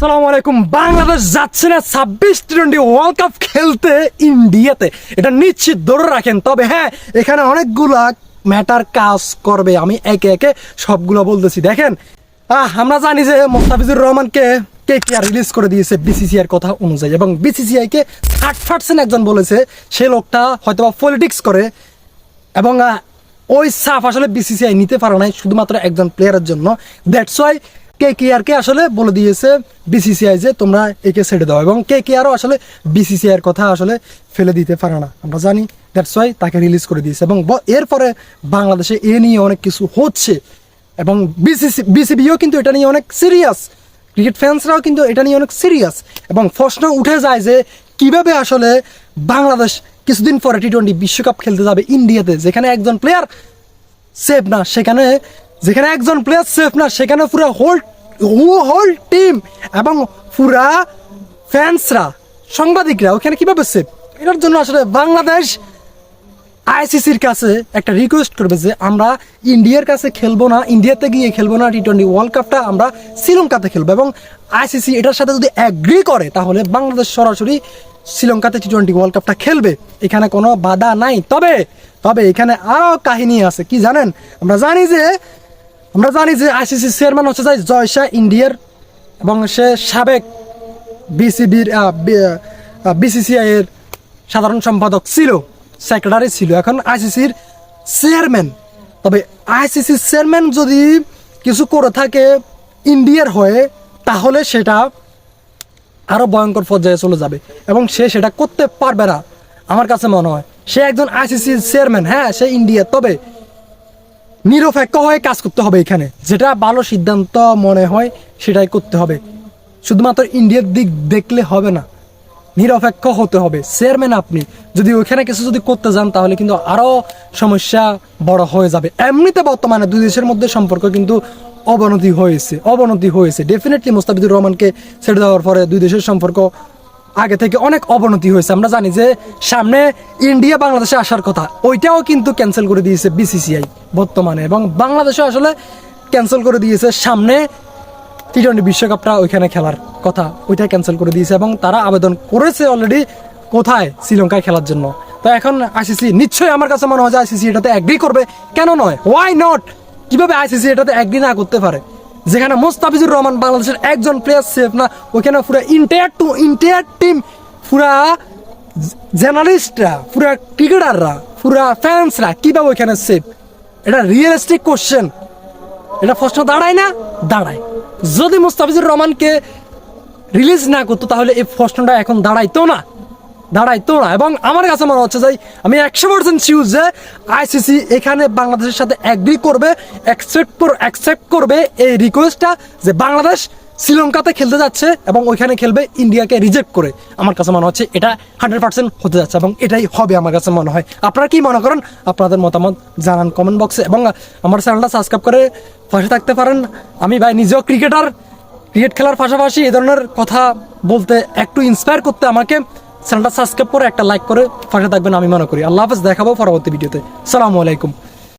আসসালামু আলাইকুম। বাংলাদেশ যাচ্ছে না 26 টি ওয়ার্ল্ড কাপ খেলতে ইন্ডিয়াতে, এটা নিশ্চিত ধরে রাখেন। তবে হ্যাঁ, এখানে অনেকগুলা ম্যাটার কাজ করবে, আমি একে একে সবগুলো বলতেছি। দেখেন, আমরা জানি যে মোস্তাফিজুর রহমানকে KKR রিলিজ করে দিয়েছে বিসিসিআই এর কথা অনুযায়ী, এবং বিসিসিআই কে 60% একজন বলেছে সে লোকটা হয়তো পলিটিক্স করে, এবং ওই সাফ আসলে বিসিসিআই নিতে পারে নাই শুধুমাত্র একজন প্লেয়ারের জন্য। দ্যাটস ওয়াই KKR কে আসলে বলে দিয়েছে বিসিসিআই যে তোমরা একে ছেড়ে দাও, এবং KKRও আসলে বিসিসিআই এর কথা আসলে ফেলে দিতে পারে না, আমরা জানি। দ্যাটস ওয়াই তাকে রিলিজ করে দিয়েছে, এবং এরপরে বাংলাদেশে এ নিয়ে অনেক কিছু হচ্ছে, এবং বিসিবিও কিন্তু এটা নিয়ে অনেক সিরিয়াস, ক্রিকেট ফ্যান্সরাও কিন্তু এটা নিয়ে অনেক সিরিয়াস। এবং প্রশ্ন উঠে যায় যে কিভাবে আসলে বাংলাদেশ কিছুদিন পরে T20 বিশ্বকাপ খেলতে যাবে ইন্ডিয়াতে, যেখানে একজন প্লেয়ার সেফ না, যেখানে একজন প্লেয়ার সেফ না, সেখানে পুরো হোল টিম এবং পুরা ফ্যান্সরা, সাংবাদিকরা ওখানে কিভাবে সেফ? এটার জন্য আসলে বাংলাদেশ আইসিসির কাছে একটা রিকোয়েস্ট করবে যে আমরা ইন্ডিয়ার কাছে খেলবো না, ইন্ডিয়াতে গিয়ে খেলবো না T20 ওয়ার্ল্ড কাপটা, আমরা শ্রীলঙ্কাতে খেলবো। এবং আইসিসি এটার সাথে যদি অ্যাগ্রি করে তাহলে বাংলাদেশ সরাসরি শ্রীলঙ্কাতে T20 ওয়ার্ল্ড কাপটা খেলবে, এখানে কোনো বাধা নাই। তবে এখানে আরও কাহিনী আছে, কি জানেন? আমরা জানি যে আইসিসির চেয়ারম্যান হচ্ছে জয় শাহ ইন্ডিয়ার, এবং সে সাবেক বিসিসিআই এর সাধারণ সম্পাদক ছিল, সেক্রেটারি ছিল, এখন আইসিসির চেয়ারম্যান। তবে আইসিসির চেয়ারম্যান যদি কিছু করে থাকে ইন্ডিয়ার হয়ে, তাহলে সেটা আরও ভয়ঙ্কর পর্যায়ে চলে যাবে, এবং সে সেটা করতে পারবে না আমার কাছে মনে হয়। সে একজন আইসিসির চেয়ারম্যান, হ্যাঁ সে ইন্ডিয়া, তবে নিরপেক্ষ হয়ে কাজ করতে হবে। এখানে যেটা ভালো সিদ্ধান্ত মনে হয় সেটাই করতে হবে, শুধুমাত্র ইন্ডিয়ার দিক দেখলে হবে না, নিরপেক্ষ হতে হবে। চেয়ারম্যান আপনি যদি ওইখানে কিছু যদি করতে যান তাহলে কিন্তু আরও সমস্যা বড় হয়ে যাবে। এমনিতে বর্তমানে দুই দেশের মধ্যে সম্পর্ক কিন্তু অবনতি হয়েছে ডেফিনেটলি। মোস্তাফিজুর রহমানকে ছেড়ে দেওয়ার পরে দুই দেশের সম্পর্ক আগে থেকে অনেক অবনতি হয়েছে। আমরা জানি যে সামনে ইন্ডিয়া বাংলাদেশে আসার কথা, ওইটাও কিন্তু ক্যান্সেল করে দিয়েছে বিসিসিআই বর্তমানে, এবং বাংলাদেশও আসলে ক্যান্সেল করে দিয়েছে সামনে T20 বিশ্বকাপটা ওইখানে খেলার কথা, ওইটা ক্যান্সেল করে দিয়েছে, এবং তারা আবেদন করেছে অলরেডি কোথায়, শ্রীলঙ্কায় খেলার জন্য। তো এখন আইসিসি নিশ্চয়ই, আমার কাছে মনে হয় যে আইসিসি এটাতে অ্যাগ্রি করবে, কেন নয়, ওয়াই নট? কিভাবে আইসিসি এটাতে অ্যাগ্রি না করতে পারে? যেখানে মোস্তাফিজুর রহমান বাংলাদেশের একজন প্লেয়ার সেফ না, ওইখানে পুরো ইন্টায়ার টিম, পুরা জার্নালিস্টরা, পুরা ক্রিকেটাররা, পুরা ফ্যান্সরা কিভাবে ওইখানে সেফ? এটা রিয়েলিস্টিক কোশ্চেন, এটা প্রশ্ন দাঁড়ায় না? দাঁড়ায়। যদি মোস্তাফিজুর রহমানকে রিলিজ না করতো তাহলে এই প্রশ্নটা এখন দাঁড়াইতো না। এবং আমার কাছে মনে হচ্ছে যে আমি 100% শিওর যে আইসিসি এখানে বাংলাদেশের সাথে অ্যাগ্রি করবে, অ্যাকসেপ্ট করবে এই রিকোয়েস্টটা যে বাংলাদেশ শ্রীলঙ্কাতে খেলতে যাচ্ছে এবং ওইখানে খেলবে ইন্ডিয়াকে রিজেক্ট করে। আমার কাছে মনে হচ্ছে এটা 100% হতে যাচ্ছে, এবং এটাই হবে আমার কাছে মনে হয়। আপনারা কি মনে করেন? আপনাদের মতামত জানান কমেন্ট বক্সে, এবং আমার চ্যানেলটা সাবস্ক্রাইব করে পাশে থাকতে পারেন। আমি ভাই নিজেও ক্রিকেট খেলার পাশাপাশি এই ধরনের কথা বলতে, একটু ইন্সপায়ার করতে আমাকে চ্যানেলটা সাবস্ক্রাইব করে একটা লাইক করে পাশে থাকবেন আমি মনে করি। আল্লাহ হাফেজ, দেখাবো পরবর্তী ভিডিওতে। আসসালামু আলাইকুম।